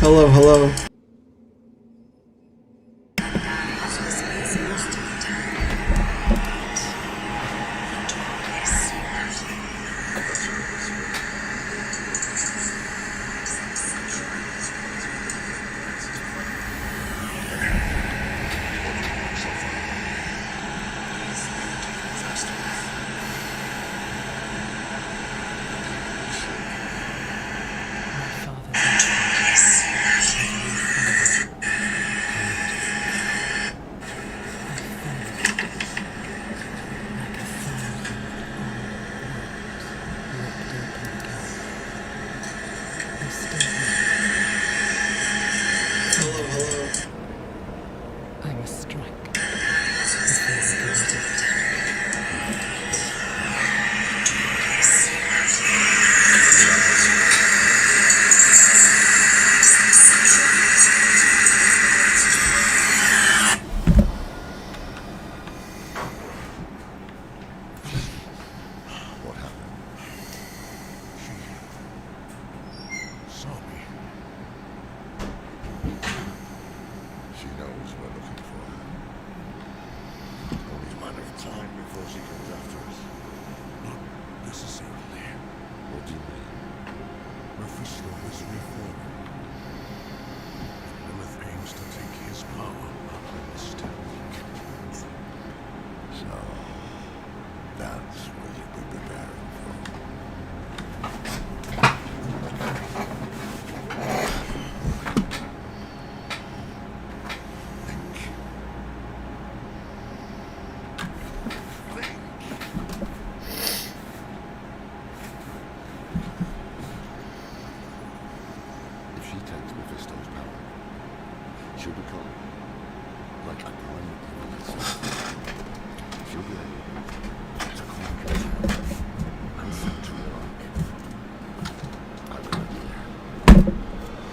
Hello, hello. If she takes Mephisto's power, she'll become like a prime evil itself. She'll be able to conquer and center alike. I have an idea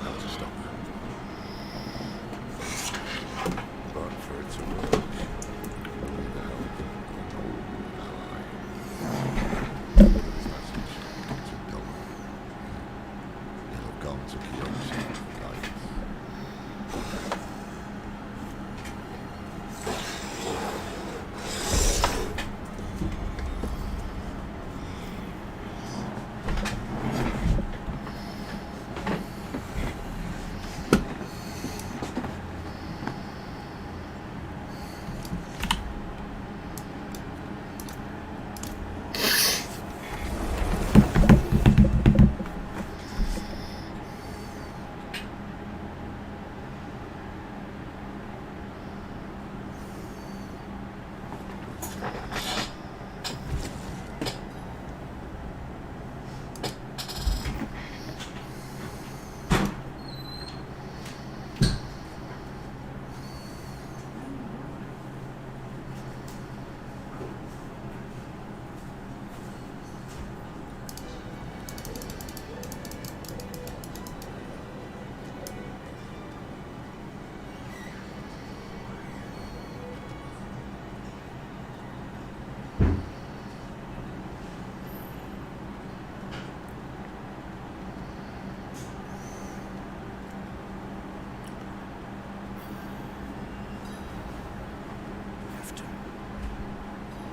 how to stop her. But for it to work, we'll need the help of an old ally. Deliver this message to Doma. He'll have gone to Kyoto for guidance.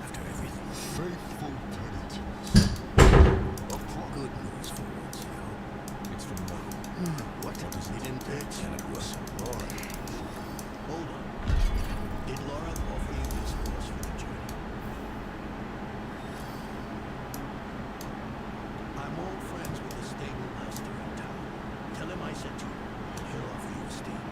After everything. Faithful penitents. Good news for once, you know. It's from Mo. What does it intend? And it was Laura. Hold on. Did Laura offer you this horse for the journey? I'm old friends with the stable master in town. Tell him I sent you, and he'll offer you a steed.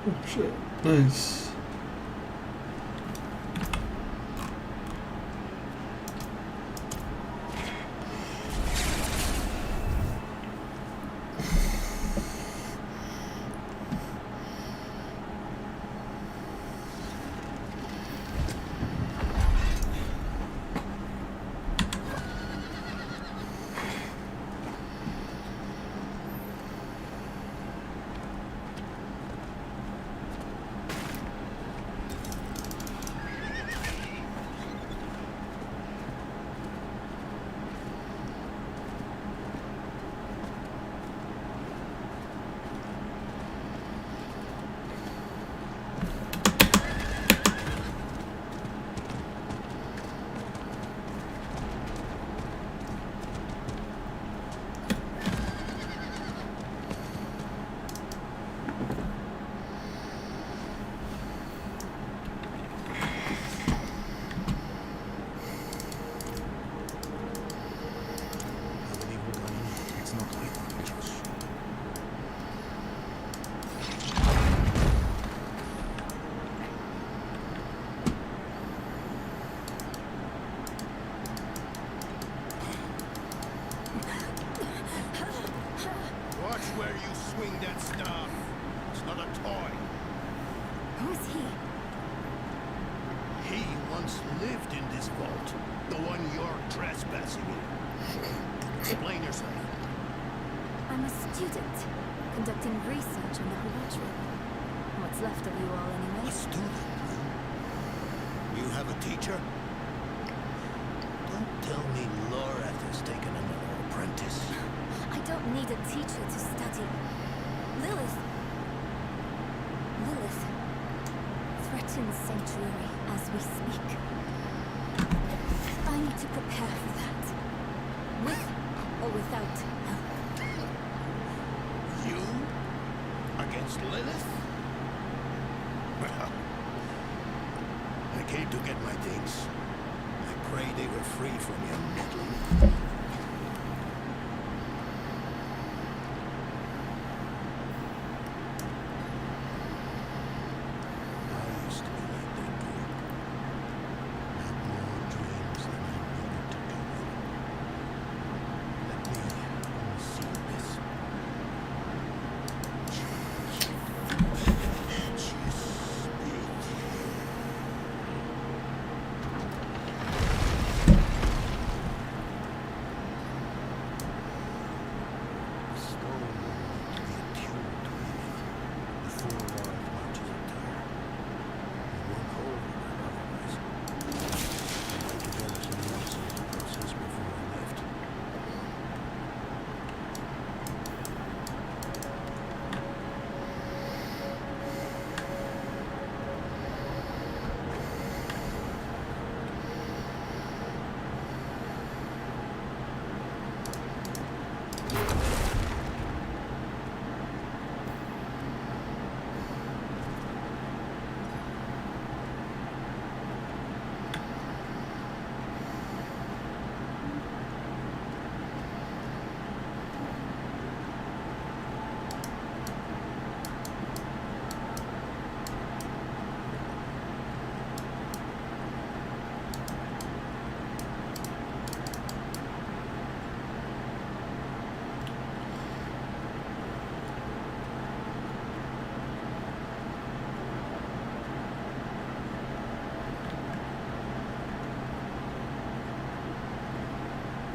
Oh shit. Nice. Watch where you swing that staff. It's not a toy. Who's he? He once lived in this vault. The one you're trespassing in. Explain yourself. I'm a student, conducting research on the Hawatri. What's left of you all, A anyway? student, huh? You have a teacher? Don't tell me Lorath has taken another apprentice. I don't need a teacher to study. Lilith threatens Sanctuary as we speak. I need to prepare for that. With or without help. You? Against Lilith? Well, I came to get my things. I pray they were free from your meddling. I used to be like that girl. Had more dreams than I needed to do with. Let me see this.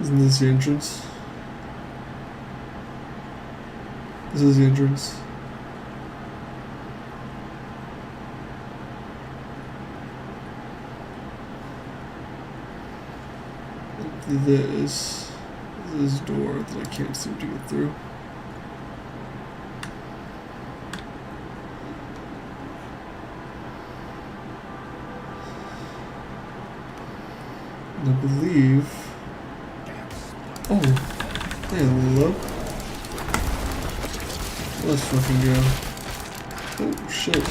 Isn't this the entrance? This is the entrance. This door that I can't seem to get through. And I believe. Oh, hey, hello. Let's fucking go. Oh shit.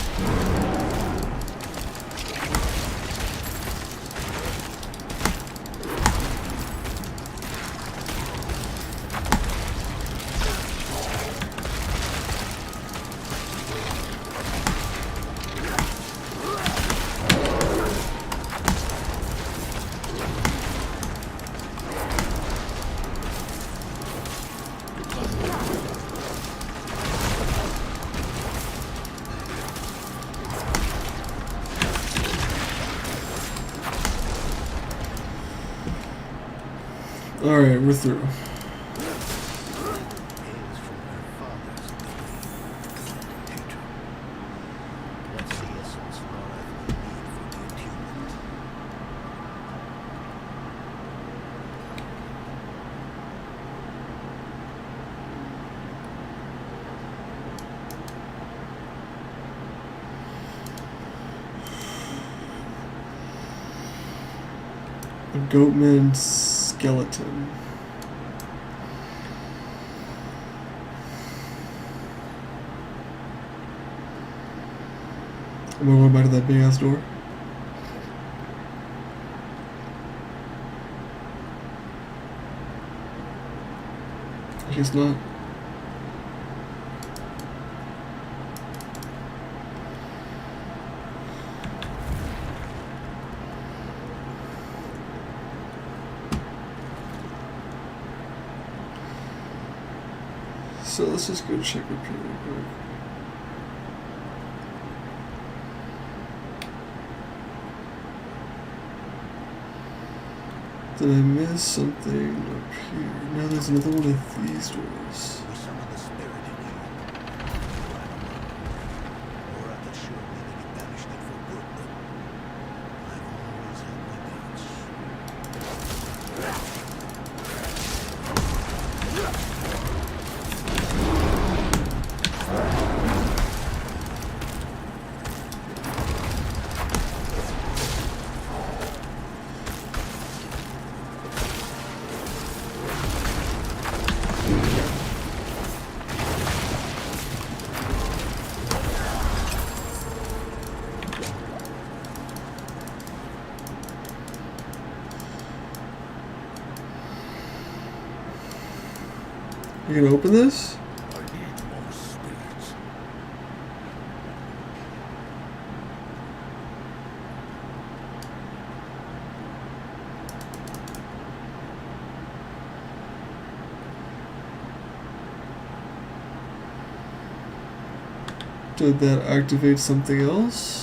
Alright, we're through. Hails from her father's dictator. That's the essence Loreth will need for the attunement. A goatman skeleton. Am I going back to that big ass door? I guess not. So let's just go check up here real quick. Did I miss something up here? No, there's another one of these doors. We summon the spirit in you. Or I could surely that he banished it for good, but I've always had my doubts. You gonna open this? I need more spirits. Did that activate something else?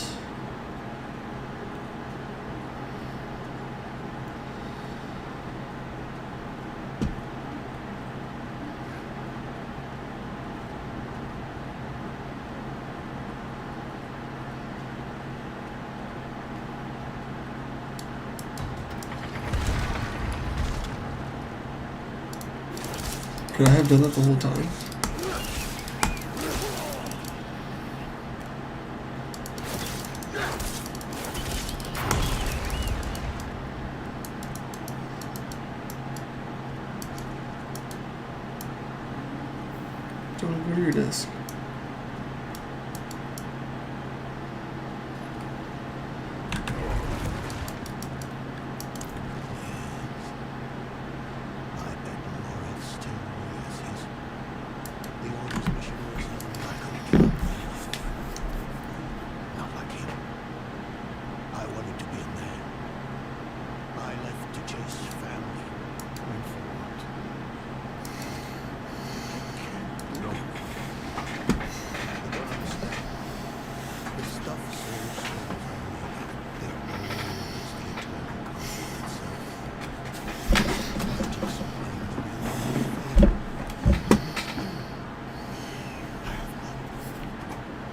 Could I have done that the whole time? Don't go to your desk. I bet Loreth still wears his. The Order's missionaries haven't given up anything. Not like him. I wanted to be a man. I left to chase family. And for what? No. I don't understand. The stuff souls are made. Their own is the eternal conflict itself. Just plain the real fate. I have none.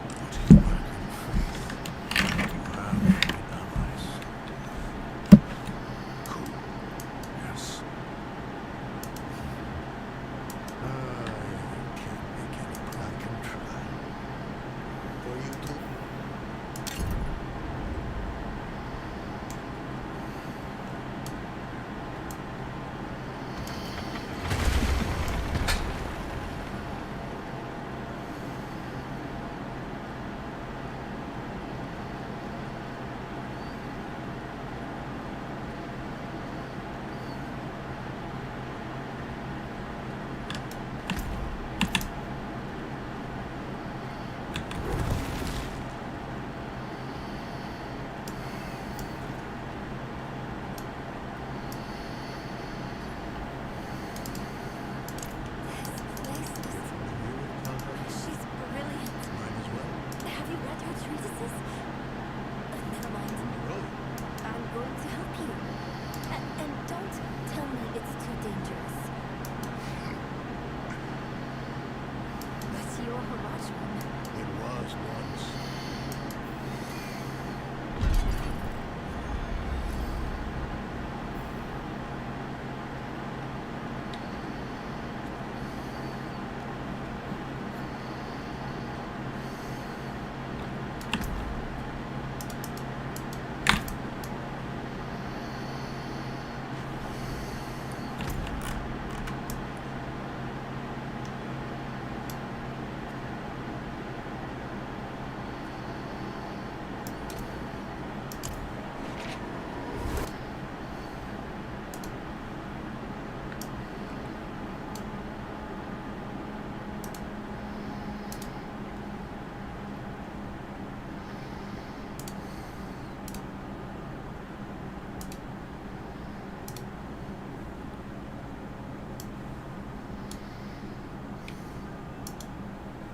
What is working free? You have made allies. Cool.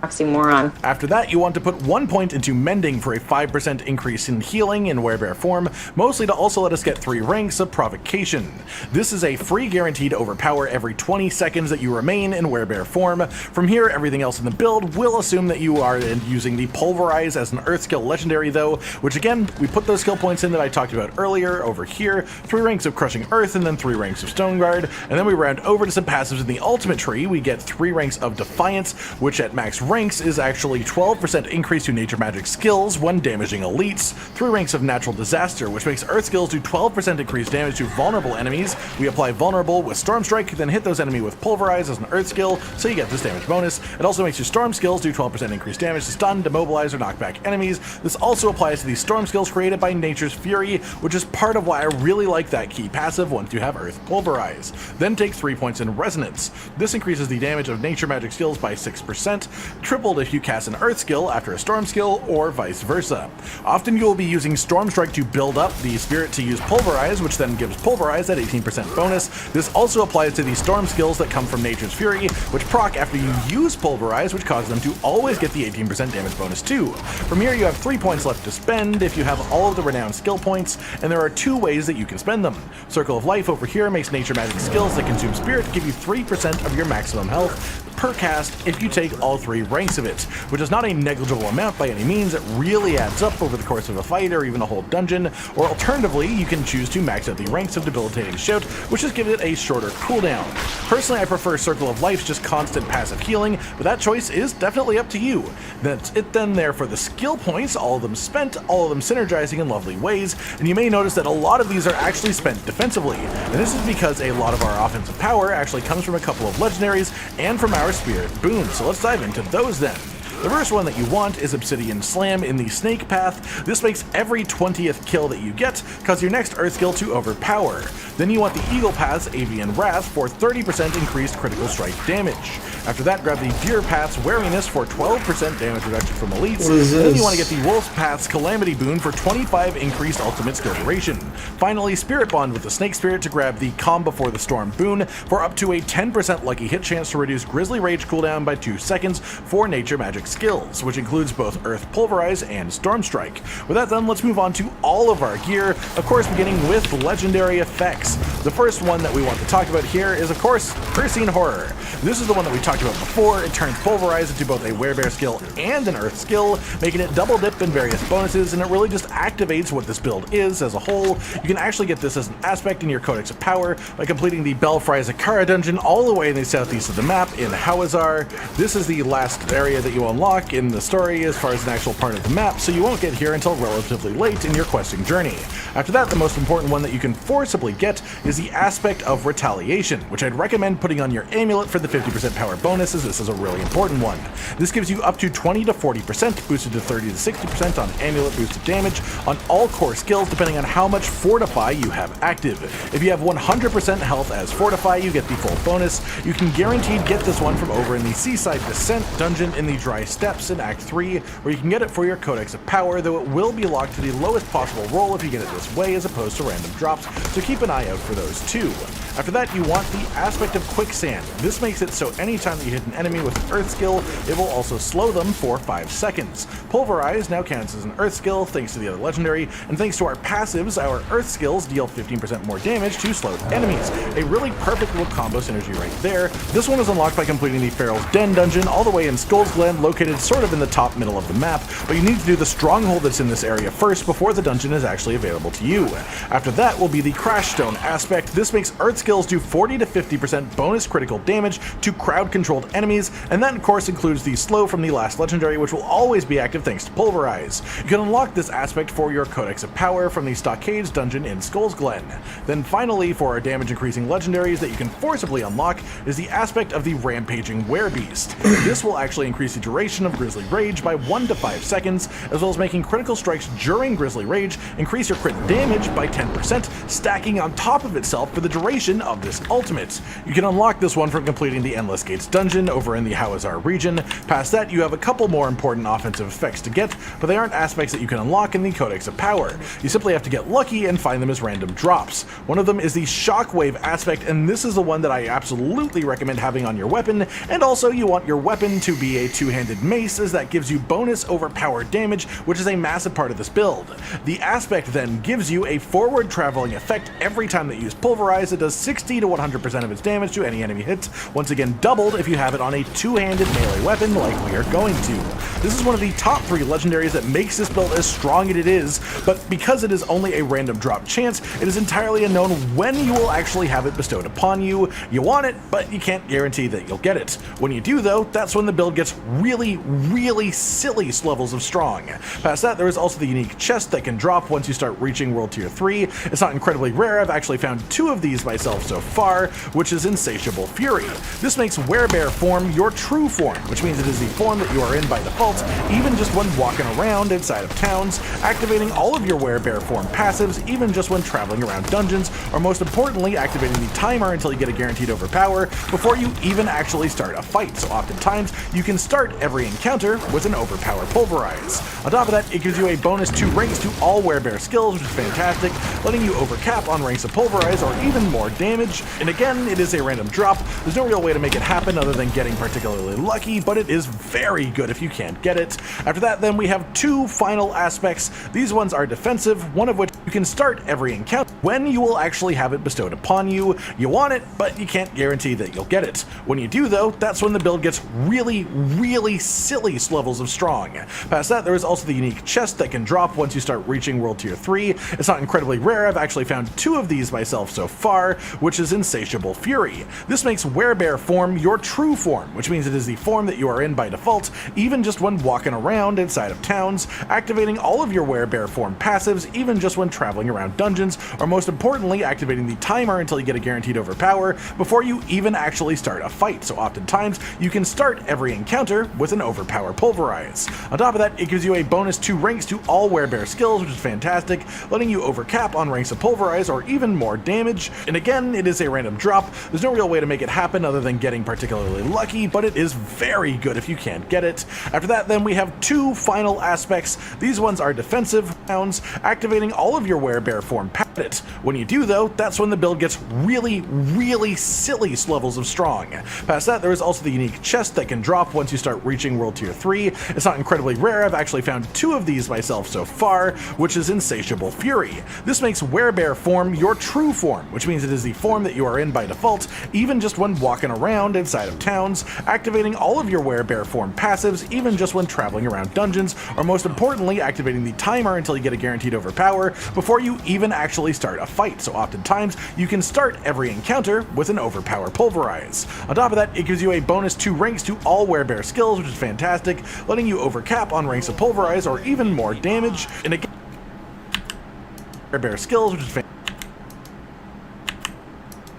Oxymoron. After that, you want to put 1 point into Mending for a 5% increase in healing in werebear form, mostly to also let us get 3 ranks of Provocation. This is a free guarantee to overpower every 20 seconds that you remain in werebear form. From here, everything else in the build will assume that you are using the Pulverize as an Earth skill legendary though, which again, we put those skill points in that I talked about earlier over here, 3 ranks of Crushing Earth and then 3 ranks of Stone Guard, and then we round over to some passives in the Ultimate Tree. We get 3 ranks of Defiance, which at max ranks is actually 12% increase to nature magic skills when damaging elites, 3 ranks of Natural Disaster, which makes Earth skills do 12% increased damage to vulnerable enemies. We apply Vulnerable with Storm Strike, then hit those enemy with Pulverize as an Earth skill, so you get this damage bonus. It also makes your Storm skills do 12% increased damage to stun, demobilize, or knock back enemies. This also applies to these Storm skills created by Nature's Fury, which is part of why I really like that key passive once you have Earth Pulverize. Then take 3 points in Resonance. This increases the damage of nature magic skills by 6%, tripled if you cast an Earth skill after a Storm skill, or vice versa. Often you will be using Storm Strike to build up the Spirit to use Pulverize, which then gives Pulverize that 18% bonus. This also applies to the Storm skills that come from Nature's Fury, which proc after you use Pulverize, which causes them to always get the 18% damage bonus too. From here you have 3 points left to spend if you have all of the renowned skill points, and there are 2 ways that you can spend them. Circle of Life over here makes nature magic skills that consume Spirit give you 3% of your maximum health per cast if you take all 3 ranks of it, which is not a negligible amount by any means. It really adds up over the course of a fight or even a whole dungeon, or alternatively you can choose to max out the ranks of Debilitating Shout, which just gives it a shorter cooldown. Personally, I prefer Circle of Life's just constant passive healing, but that choice is definitely up to you. That's it then there for the skill points, all of them spent, all of them synergizing in lovely ways, and you may notice that a lot of these are actually spent defensively, and this is because a lot of our offensive power actually comes from a couple of legendaries and from our Spirit boons, so let's dive into those then. The first one that you want is Obsidian Slam in the Snake Path. This makes every 20th kill that you get cause your next Earth skill to overpower. Then you want the Eagle Path's Avian Wrath for 30% increased critical strike damage. After that, grab the Deer Path's Wariness for 12% damage reduction from elites. What is this? Then you want to get the Wolf Path's Calamity Boon for 25 increased ultimate skill duration. Finally, Spirit Bond with the Snake Spirit to grab the Calm Before the Storm boon for up to a 10% lucky hit chance to reduce Grizzly Rage cooldown by 2 seconds for nature magic skills, which includes both Earth Pulverize and Storm Strike. With that done, let's move on to all of our gear, of course beginning with legendary effects. The first one that we want to talk about here is of course Cursing Horror. This is the one that we talked about before. It turns Pulverize into both a Werebear skill and an Earth skill, making it double dip in various bonuses, and it really just activates what this build is as a whole. You can actually get this as an aspect in your Codex of Power by completing the Belfry Zakara dungeon all the way in the southeast of the map in Hawazar. This is the last area that you unlock in the story as far as an actual part of the map, so you won't get here until relatively late in your questing journey. After that, the most important one that you can forcibly get is the aspect of Retaliation, which I'd recommend putting on your amulet for the 50% power bonus, as this is a really important one. This gives you up to 20 to 40% boosted to 30 to 60% on amulet boosted damage on all core skills depending on how much Fortify you have active. If you have 100% health as Fortify, you get the full bonus. You can guaranteed get this one from over in the Seaside Descent dungeon in the Dry Steppes in Act 3, where you can get it for your Codex of Power, though it will be locked to the lowest possible roll if you get it this way as opposed to random drops, so keep an eye out for those too. After that, you want the aspect of Quicksand. This makes it so anytime that you hit an enemy with an Earth skill, it will also slow them for 5 seconds. Pulverize now counts as an Earth skill thanks to the other legendary, and thanks to our passives, our Earth skills deal 15% more damage to slowed enemies. A really perfect little combo synergy right there. This one is unlocked by completing the Pharaoh's Den dungeon all the way in Skull's Glen, located sort of in the top middle of the map, but you need to do the stronghold that's in this area first before the dungeon is actually available to you. After that will be the Crash Stone aspect. This makes Earth skills do 40 to 50% bonus critical damage to crowd-controlled enemies, and that of course includes the slow from the last legendary, which will always be active thanks to Pulverize. You can unlock this aspect for your Codex of Power from the Stockades dungeon in Skull's Glen. Then finally, for our damage-increasing legendaries that you can forcibly unlock is the aspect of the Rampaging Werebeast. This will actually increase the duration of Grizzly Rage by 1 to 5 seconds, as well as making critical strikes during Grizzly Rage increase your crit damage by 10%, stacking on top of itself for the duration of this ultimate. You can unlock this one from completing the Endless Gates dungeon over in the Hawazar region. Past that, you have a couple more important offensive effects to get, but they aren't aspects that you can unlock in the Codex of Power. You simply have to get lucky and find them as random drops. One of them is the Shockwave aspect, and this is the one that I absolutely recommend having on your weapon, and also you want your weapon to be a two-handed mace, as that gives you bonus overpower damage, which is a massive part of this build. The aspect then gives you a forward traveling effect every time that you use Pulverize. It does 60 to 100% of its damage to any enemy hit, once again doubled if you have it on a two-handed melee weapon like we are going to. This is one of the top 3 legendaries that makes this build as strong as it is, but because it is only a random drop chance, it is entirely unknown when you will actually have it bestowed upon you. You want it, but you can't guarantee that you'll get it. When you do though, that's when the build gets really silly levels of strong. Past that, there is also the unique chest that can drop once you start reaching World Tier 3. It's not incredibly rare, I've actually found 2 of these myself so far, which is Insatiable Fury. This makes Werebear form your true form, which means it is the form that you are in by default, even just when walking around inside of towns, activating all of your Werebear form passives, even just when traveling around dungeons, or most importantly, activating the timer until you get a guaranteed overpower before you even actually start a fight. So oftentimes, you can start every encounter with an overpower Pulverize. On top of that, it gives you a bonus 2 ranks to all Werebear skills, which is fantastic, letting you overcap on ranks of Pulverize or even more damage. And again, it is a random drop. There's no real way to make it happen other than getting particularly lucky, but it is very good if you can't get it. After that, then we have 2 final aspects. These ones are defensive, one of which you can start every encounter when you will actually have it bestowed upon you. You want it, but you can't guarantee that you'll get it. When you do though, that's when the build gets really silly levels of strong. Past that, there is also the unique chest that can drop once you start reaching World Tier 3. It's not incredibly rare, I've actually found 2 of these myself so far, which is Insatiable Fury. This makes Werebear form your true form, which means it is the form that you are in by default, even just when walking around inside of towns, activating all of your Werebear form passives, even just when traveling around dungeons, or most importantly, activating the timer until you get a guaranteed overpower before you even actually start a fight. So oftentimes, you can start every encounter with an overpower Pulverize. On top of that, it gives you a bonus 2 ranks to all Werebear skills, which is fantastic, letting you overcap on ranks of Pulverize or even more damage. And again, it is a random drop. There's no real way to make it happen other than getting particularly lucky, but it is very good if you can't get it. After that, then we have 2 final aspects. These ones are defensive rounds, activating all of your Werebear form passives. When you do though, that's when the build gets really silly levels of strong. Past that, there is also the unique chest that can drop once you start reaching World Tier 3. It's not incredibly rare, I've actually found 2 of these myself so far, which is Insatiable Fury. This makes Werebear form your true form, which means it is the form that you are in by default, even just when walking around inside of towns, activating all of your Werebear form passives, even just when traveling around dungeons, or most importantly, activating the timer until you get a guaranteed overpower before you even actually start a fight. So oftentimes, you can start every encounter with an overpower Pulverize. On top of that, it gives you a bonus 2 ranks to all Werebear skills, which is fantastic, letting you overcap on ranks of Pulverize or even more damage. And again, Werebear skills, which is fantastic,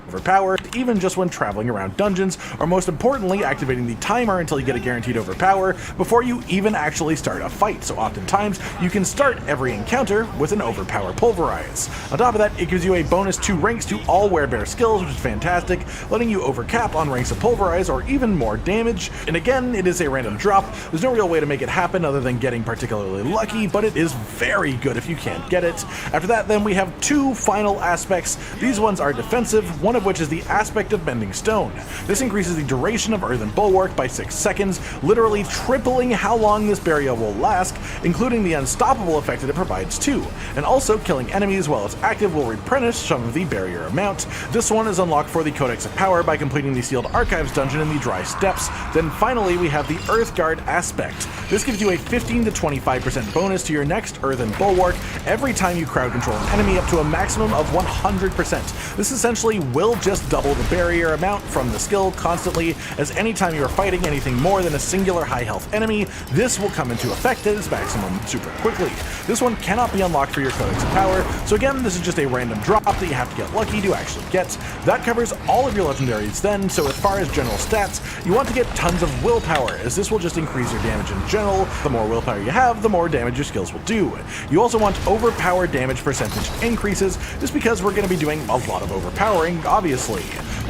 overpower, even just when traveling around dungeons, or most importantly, activating the timer until you get a guaranteed overpower before you even actually start a fight. So oftentimes, you can start every encounter with an overpower Pulverize. On top of that, it gives you a bonus 2 ranks to all Werebear skills, which is fantastic, letting you overcap on ranks of Pulverize or even more damage. And again, it is a random drop. There's no real way to make it happen other than getting particularly lucky, but it is very good if you can't get it. After that, then we have 2 final aspects. These ones are defensive, one of which is the aspect of Bending Stone. This increases the duration of Earthen Bulwark by 6 seconds, literally tripling how long this barrier will last, including the unstoppable effect that it provides too. And also, killing enemies while it's active will replenish some of the barrier amount. This one is unlocked for the Codex of Power by completing the Sealed Archives dungeon in the Dry Steppes. Then finally, we have the Earthguard aspect. This gives you a 15 to 25% bonus to your next Earthen Bulwark every time you crowd control an enemy up to a maximum of 100%. This essentially will will just double the barrier amount from the skill constantly, as anytime you are fighting anything more than a singular high health enemy, this will come into effect at its maximum super quickly. This one cannot be unlocked for your Codex of Power, so again, this is just a random drop that you have to get lucky to actually get. That covers all of your legendaries then, so as far as general stats, you want to get tons of willpower, as this will just increase your damage in general. The more willpower you have, the more damage your skills will do. You also want overpower damage percentage increases, just because we're going to be doing a lot of overpowering, obviously.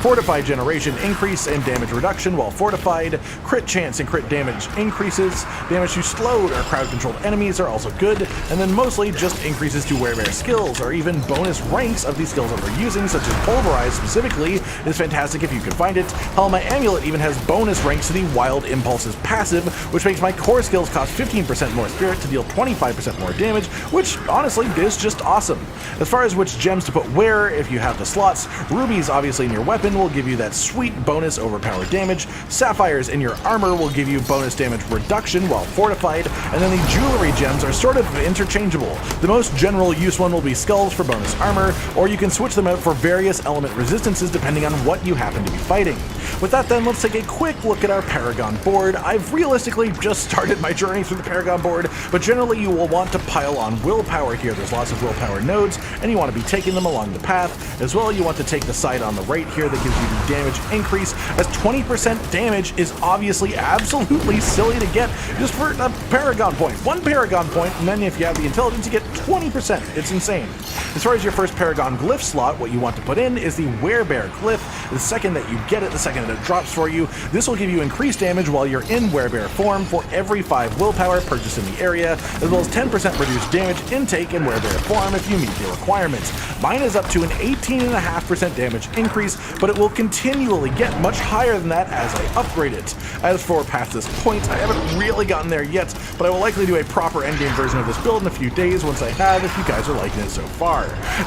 Fortified generation increase and damage reduction while fortified, crit chance and crit damage increases, damage to slowed or crowd controlled enemies are also good, and then mostly just increases to werebear skills, or even bonus ranks of these skills that we're using, such as Pulverize specifically is fantastic if you can find it. Hell, my amulet even has bonus ranks to the Wild Impulses passive, which makes my core skills cost 15% more spirit to deal 25% more damage, which honestly is just awesome. As far as which gems to put where, if you have the slots, rubies obviously in your weapon will give you that sweet bonus overpower damage, sapphires in your armor will give you bonus damage reduction while fortified, and then the jewelry gems are sort of interchangeable. The most general use one will be skulls for bonus armor, or you can switch them out for various element resistances depending on what you happen to be fighting. With that then, let's take a quick look at our Paragon board. I've realistically just started my journey through the Paragon board, but generally you will want to pile on willpower here. There's lots of willpower nodes, and you want to be taking them along the path. As well, you want to take the side on the right here that gives you the damage increase, as 20% damage is obviously absolutely silly to get just for a Paragon point. One Paragon point, and then if you have the intelligence, you get 20%. It's insane. As far as your first Paragon glyph slot, what you want to put in is the Werebear glyph. The second that you get it, the second that it drops for you, this will give you increased damage while you're in Werebear form for every 5 willpower purchased in the area, as well as 10% reduced damage intake in Werebear form if you meet the requirements. Mine is up to an 18.5% damage increase, but it will continually get much higher than that as I upgrade it. As for past this point, I haven't really gotten there yet, but I will likely do a proper endgame version of this build in a few days once I have, if you guys are liking it so far.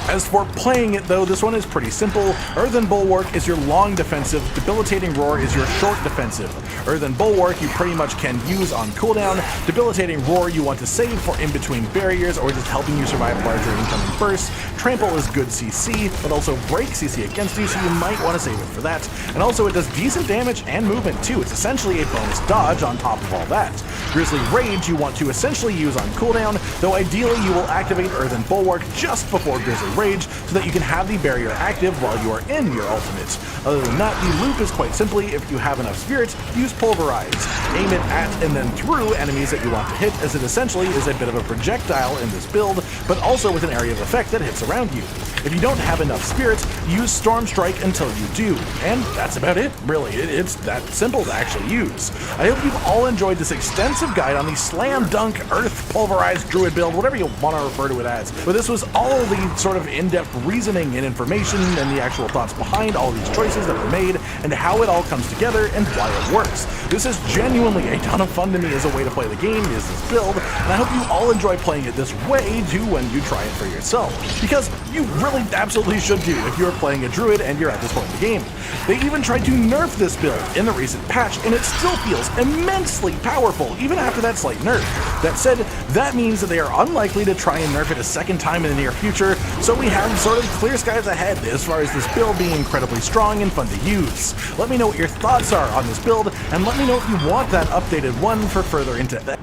As for playing it though, this one is pretty simple. Earthen Bulwark is your long defensive, Debilitating Roar is your short defensive. Earthen Bulwark you pretty much can use on cooldown, Debilitating Roar you want to save for in between barriers or just helping you survive larger incoming bursts. Trample is good CC, but also break CC against you, so you might want to save it for that. And also it does decent damage and movement too. It's essentially a bonus dodge on top of all that. Grizzly Rage you want to essentially use on cooldown, though ideally you will activate Earthen Bulwark just before Grizzly Rage so that you can have the barrier active while you are in your ultimate. Other than that, the loop is quite simply, if you have enough spirits, use Pulverize. Aim it at and then through enemies that you want to hit, as it essentially is a bit of a projectile in this build, but also with an area of effect that hits around you. If you don't have enough spirits, use Storm Strike until you do. And that's about it, really. It's that simple to actually use. I hope you've all enjoyed this extensive guide on the Slam Dunk Earth Pulverized Druid build, whatever you want to refer to it as. But this was all the sort of in-depth reasoning and information and the actual thoughts behind all these choices that were made and how it all comes together and why it works. This is genuinely a ton of fun to me as a way to play the game, is this build, and I hope you all enjoy playing it this way too when you try it for yourself, because you really absolutely should do if you're playing a druid and you're at this point in the game. They even tried to nerf this build in the recent patch, and it still feels immensely powerful even after that slight nerf. That said, that means that they are unlikely to try and nerf it a second time in the near future, so we have sort of clear skies ahead as far as this build being incredibly strong and fun to use. Let me know what your thoughts are on this build, and let me know if you want that updated one for further into that.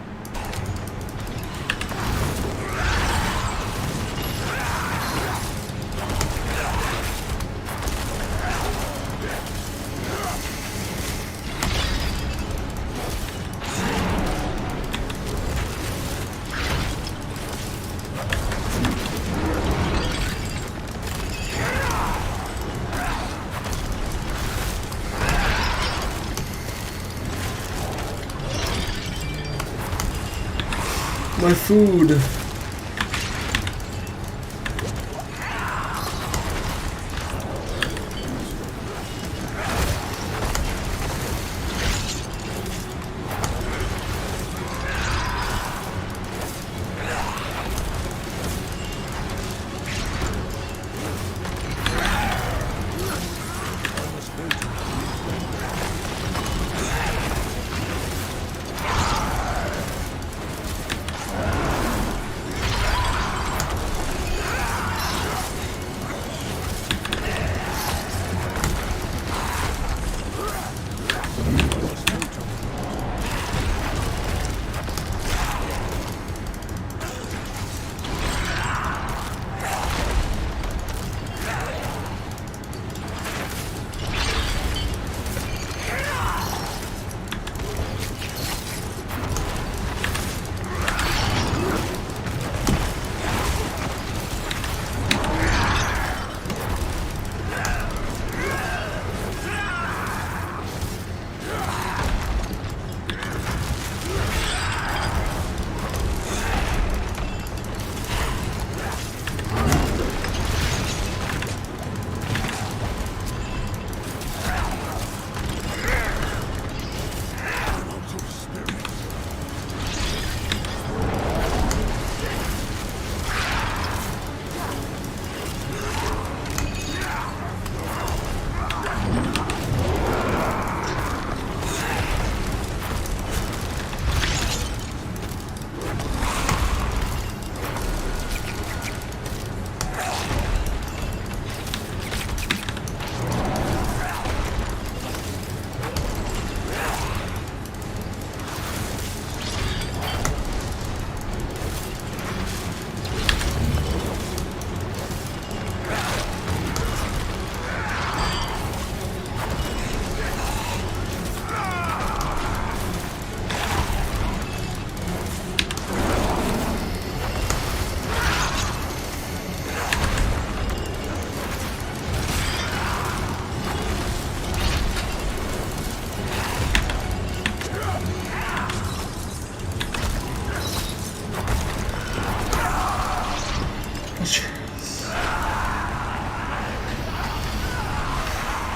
My food.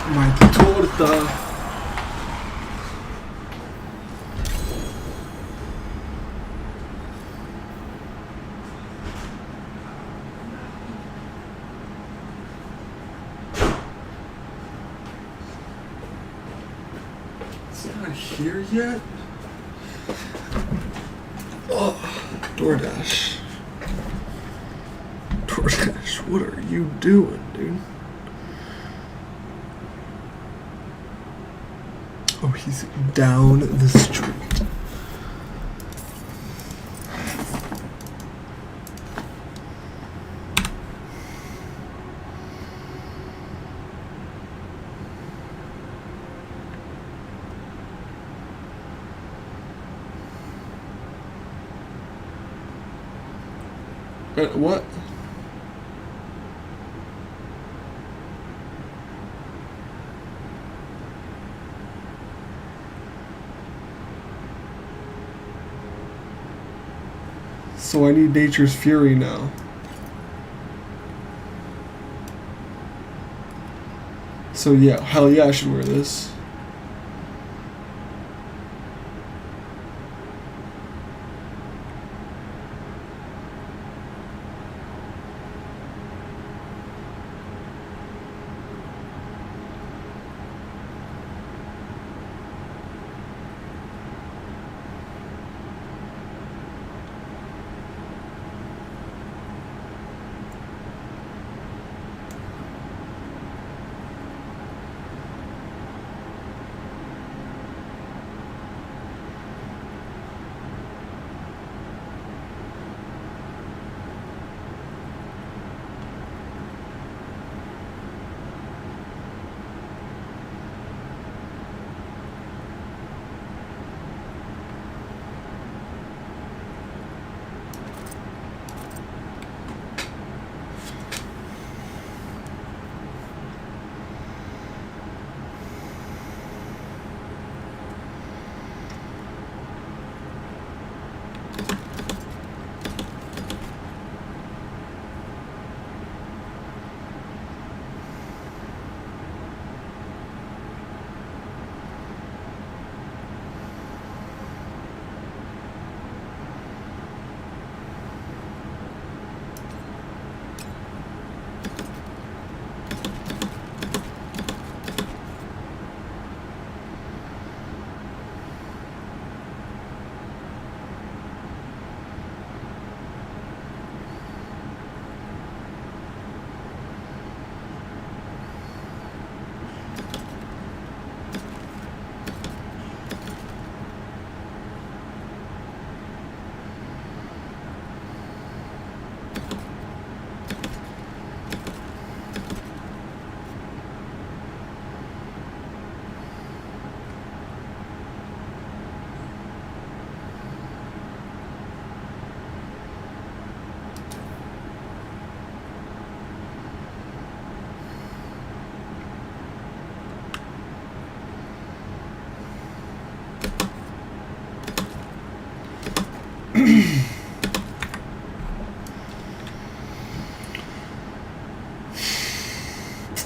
My torta. It's not here yet. Oh, DoorDash. DoorDash, what are you doing, dude? Oh, he's down the street. What? So I need Nature's Fury now. So yeah, hell yeah, I should wear this.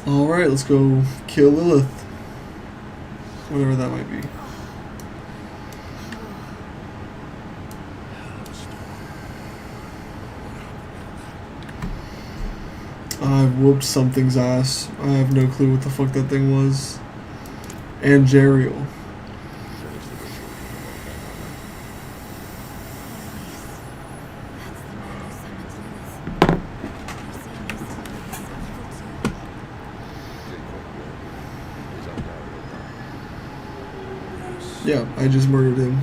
Alright, let's go kill Lilith. Whatever that might be. I whooped something's ass. I have no clue what the fuck that thing was. And Jerial. Yeah, I just murdered him.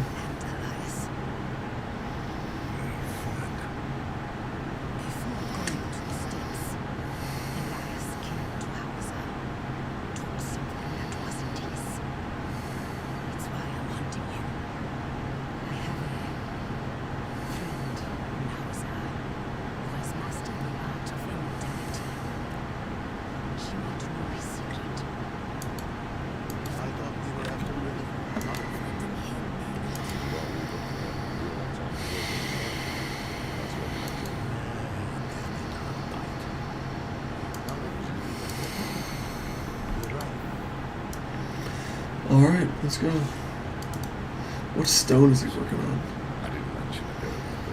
Alright, let's go. What stone is he working on? I didn't mention it earlier, but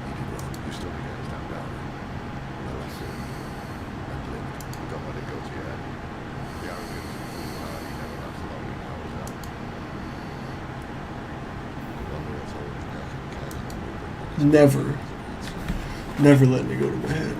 you did wrong. You still the guys down down. Well, I said, I've lived. Don't let it go to your head. The arrogance and foolhardy never lasts long in hours out. You wonder what's holding back and carrying Never. Never letting it go to my head.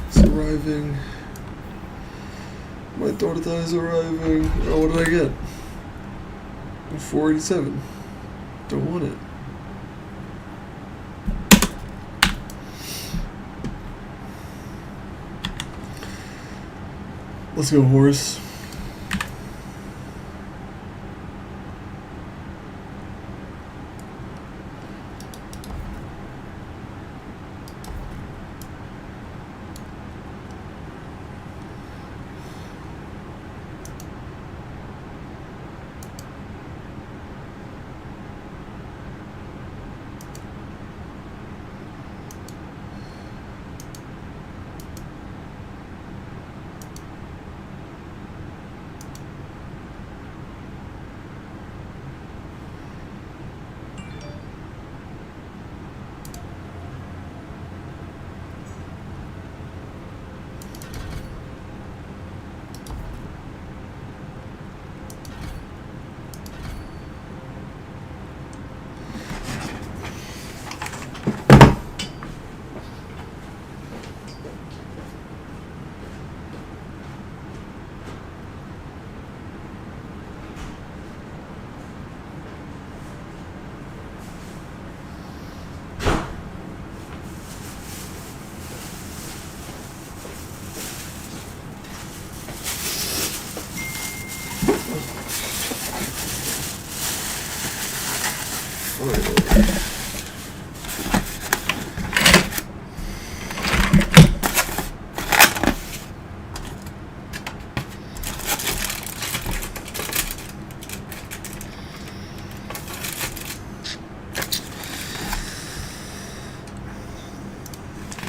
It's arriving. My daughter thought is arriving. Oh, what did I get? 487. Don't want it. Let's go, horse.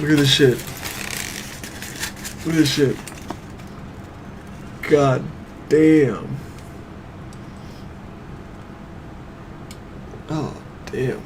Look at this shit. Look at this shit. God damn. Oh, damn.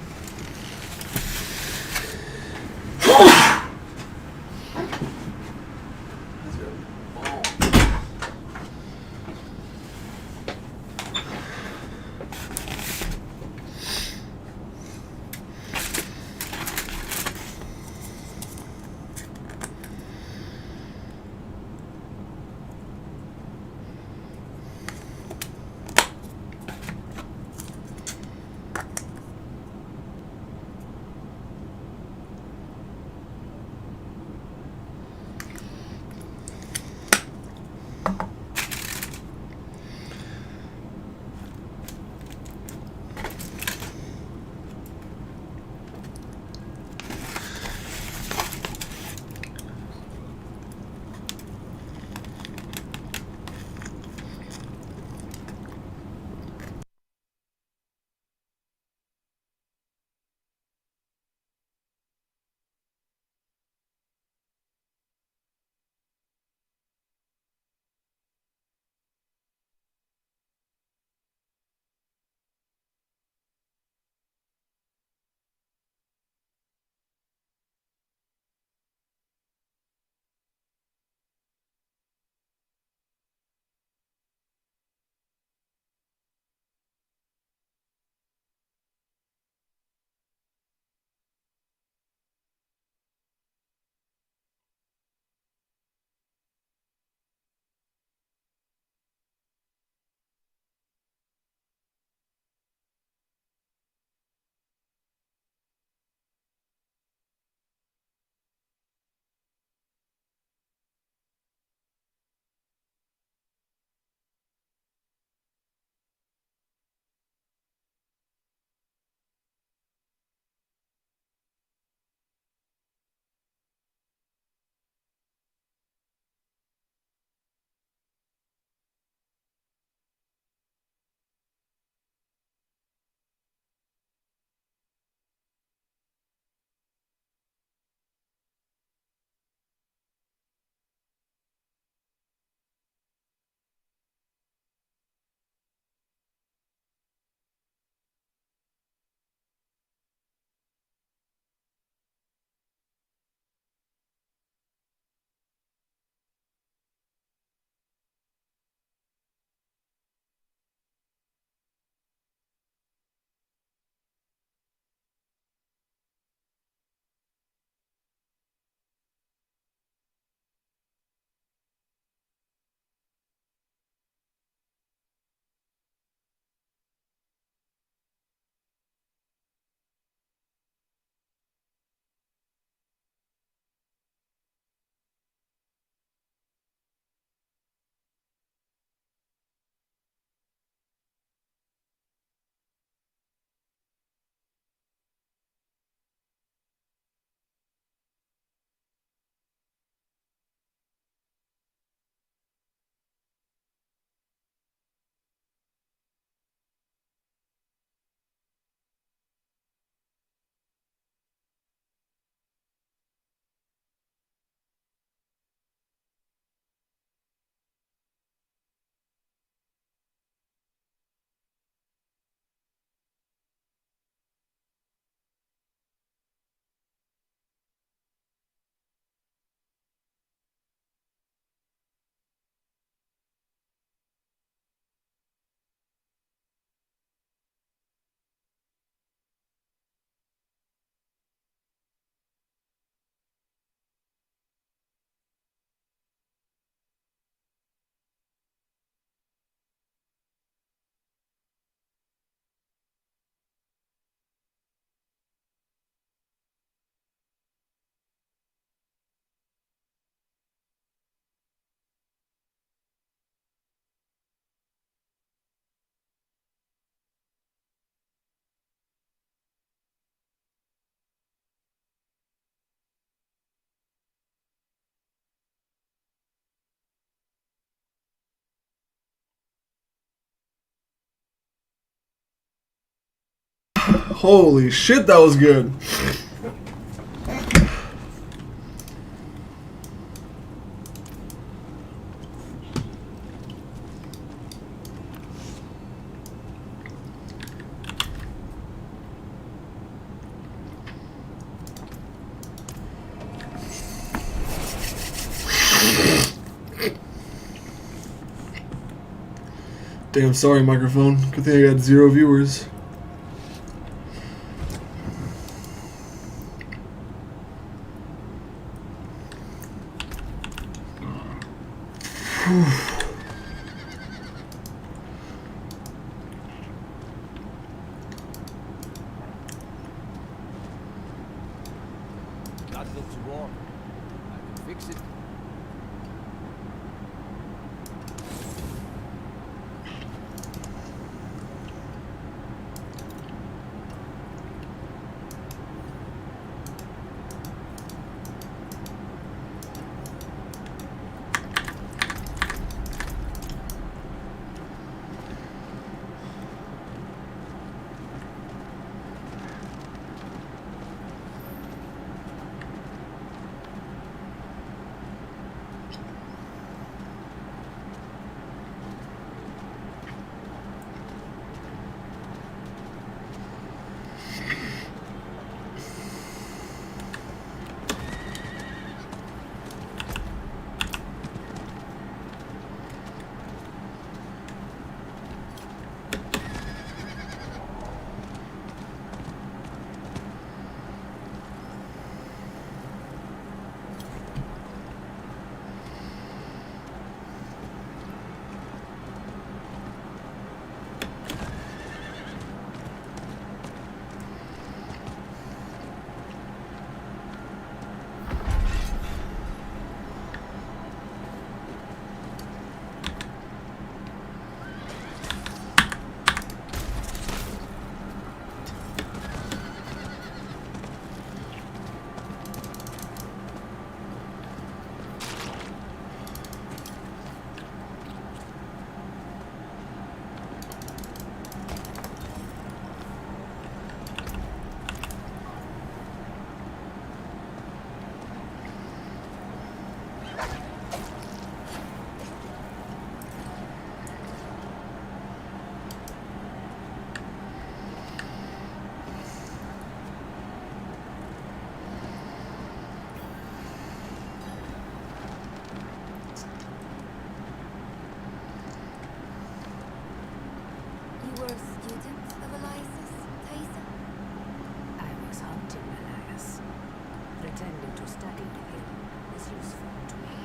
Holy shit, that was good. Damn, sorry, microphone. Good thing I got 0 viewers. That looks warm. I can fix it. You were a student of Elias's, Thaisa? I was hunting Elias. Pretending to study with him is useful to me.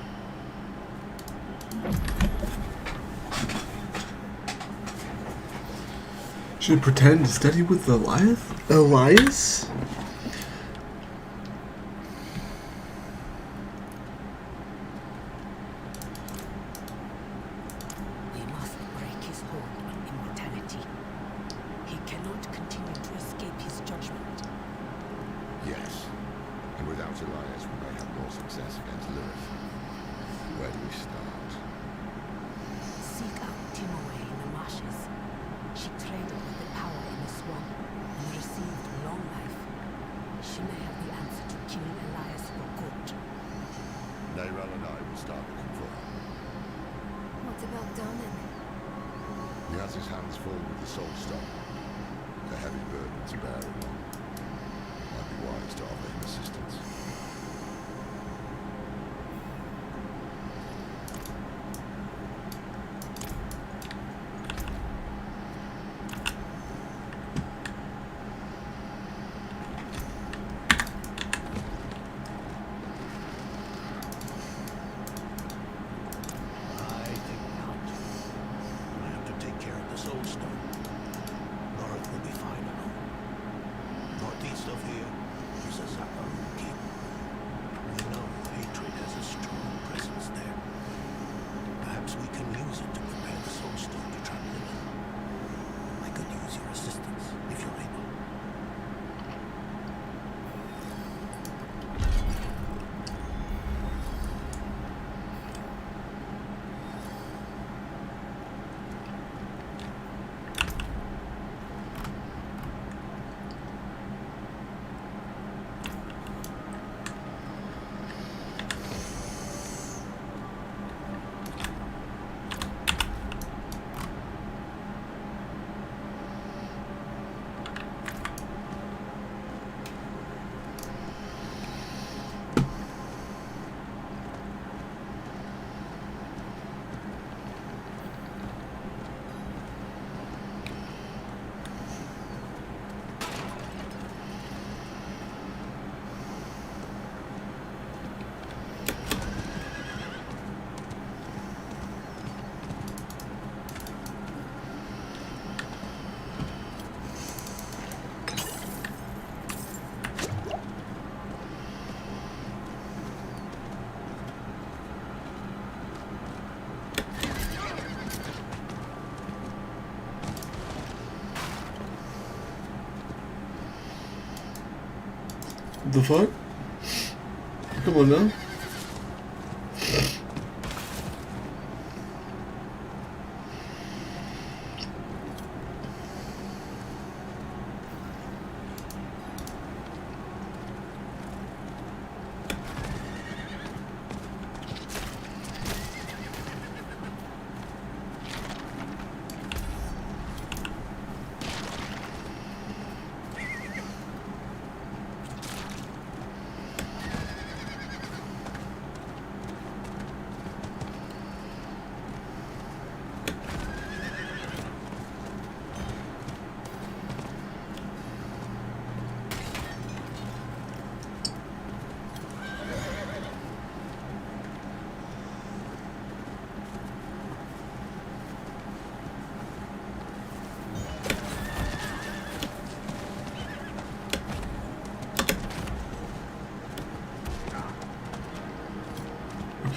Should pretend to study with Elias? We must break his hold on immortality. He cannot continue to escape his judgment. Yes. And without Elias, we may have more success against Lilith. Where do we start? Seek out Timoe in the marshes. She traded with the power in the swamp and received long life. She may have the answer to killing Elias for good. Neyral and I will start looking for her. What about Donan? He has his hands full with the Soul Stone. A heavy burden to bear alone. Might be wise to offer him assistance. I think not. I have to take care of the Soul Stone. North will be fine alone. Northeast of here is a Zakaru keep. We know hatred has a strong presence there. Perhaps we can use it to prepare the Soul Stone to trap Lilith. I could use your assistance if you're able. The fuck? Come on now.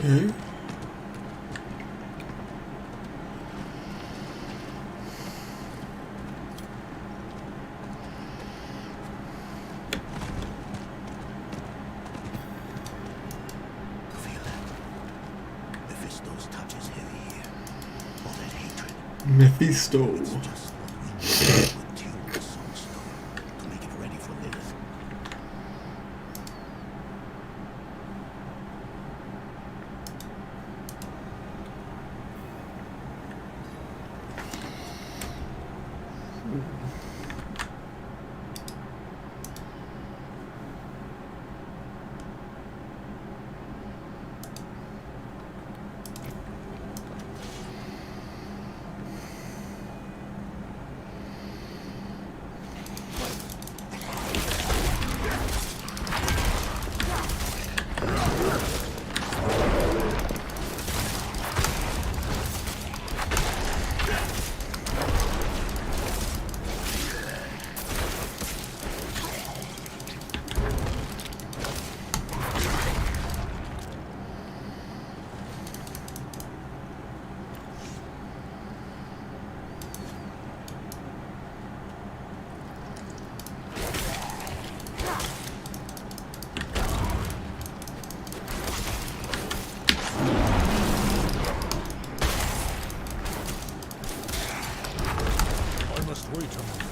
Okay. Feel that? Mephisto's touch is heavy here. All that hatred. Mephisto. It's just what we need to attune the soul stone to make it ready for Lilith. I must wait a moment.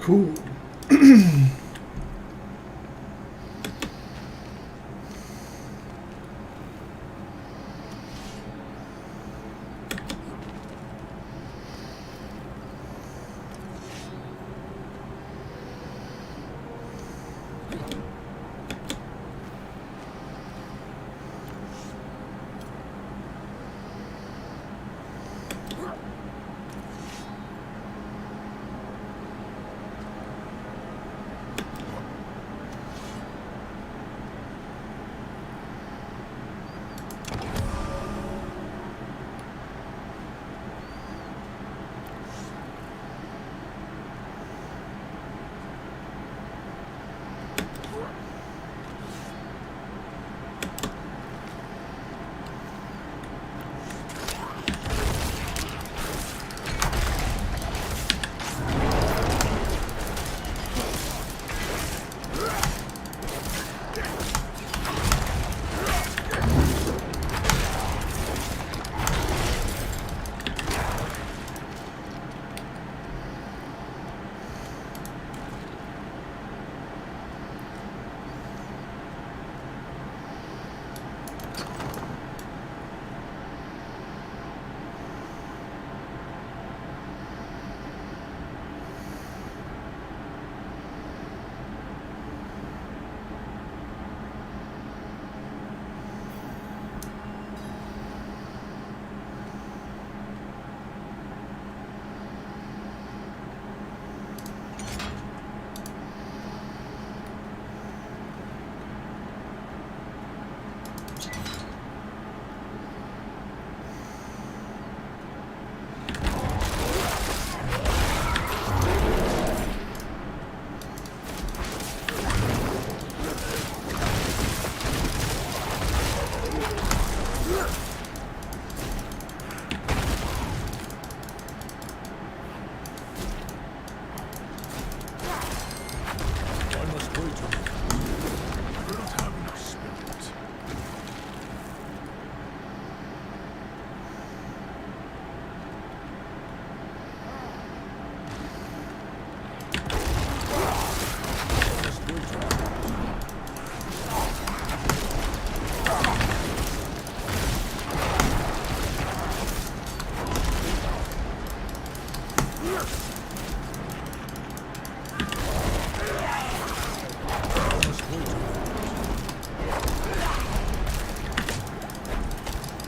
Cool.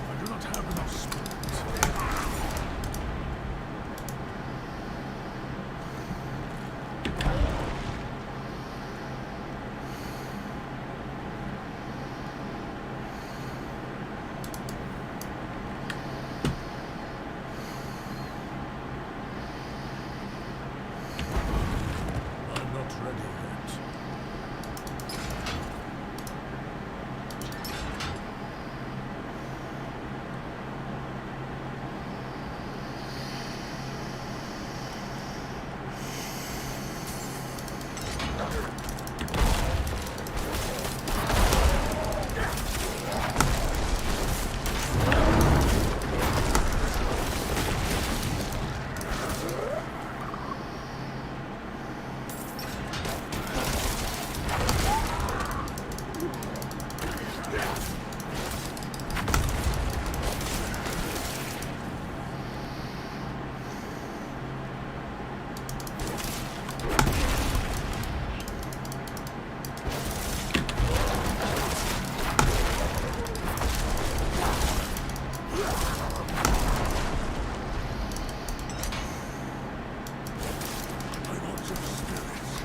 I do not have enough spirit. I'm not ready yet. I want some spirits.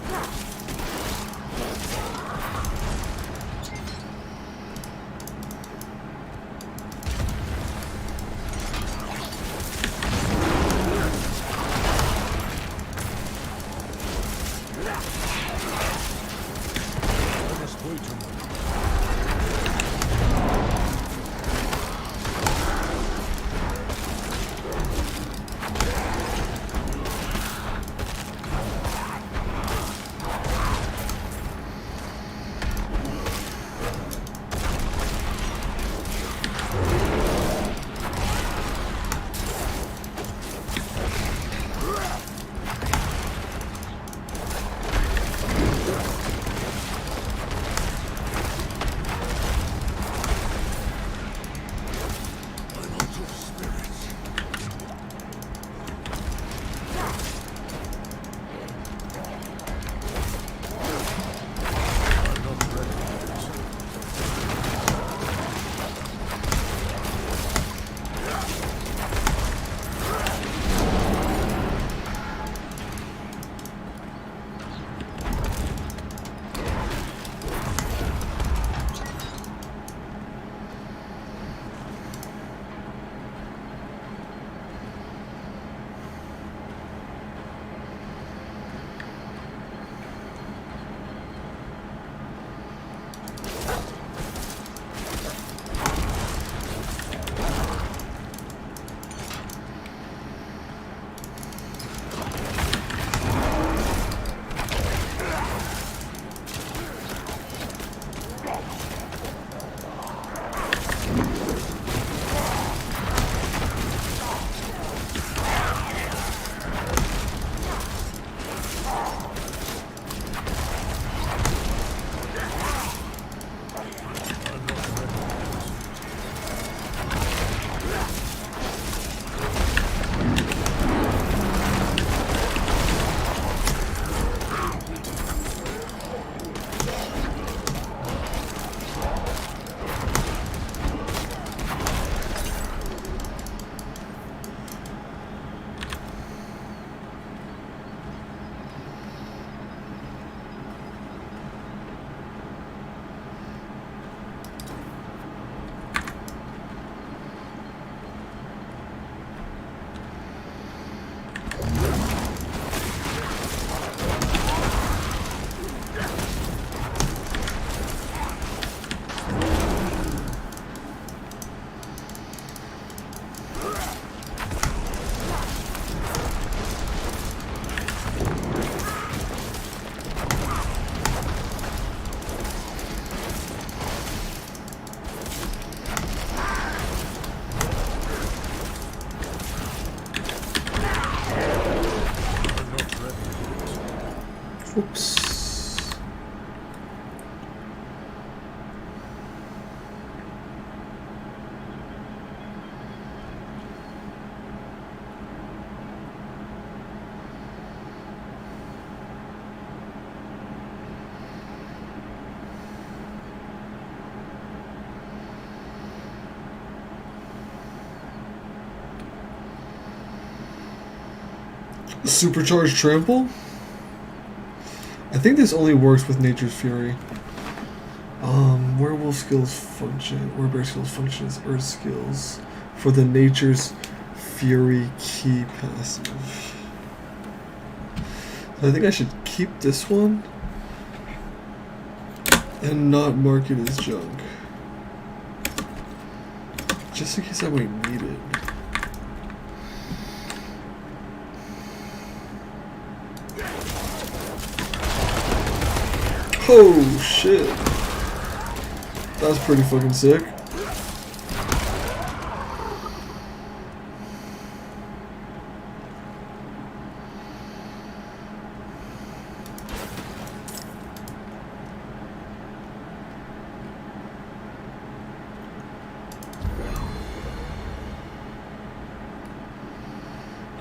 I must wait a moment. I'm out of spirits. I'm not ready yet. Oops. Supercharged trample? I think this only works with Nature's Fury. Werewolf skills function, Werebear skills function as Earth skills for the Nature's Fury key passive. So I think I should keep this one and not mark it as junk. Just in case I might need it. Oh shit. That's pretty fucking sick.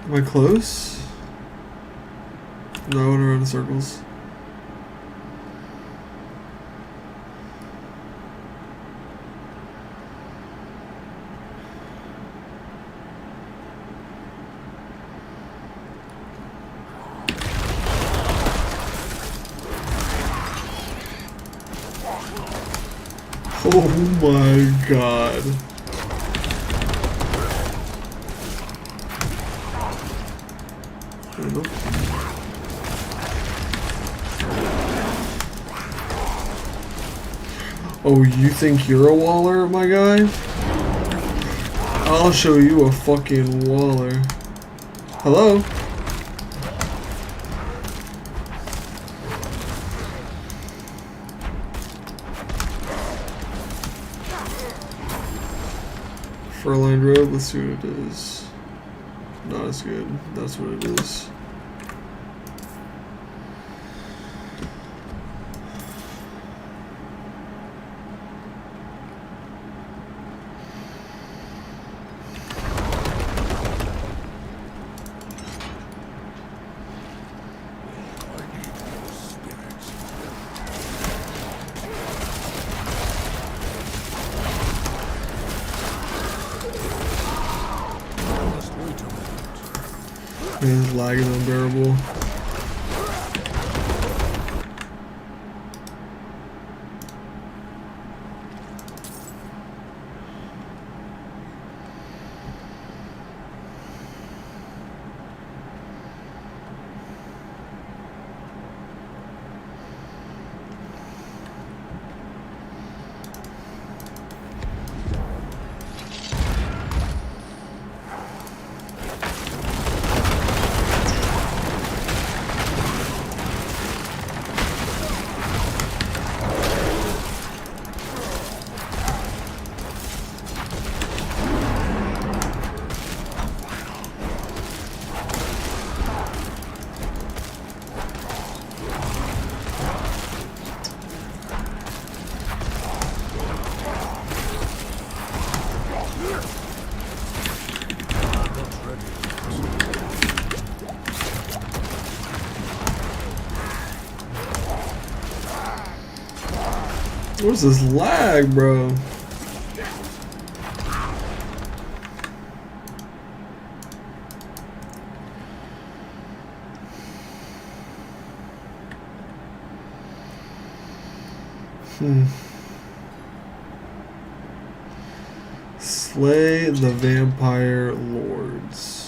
Am I close? No, I went around in circles. Oh my god. Oh, you think you're a waller, my guy? I'll show you a fucking waller. Hello? Furlined Road, let's see what it is. Not as good. That's what it is. Man, this lag is unbearable. What's this lag, bro? Slay the vampire lords.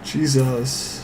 Jesus.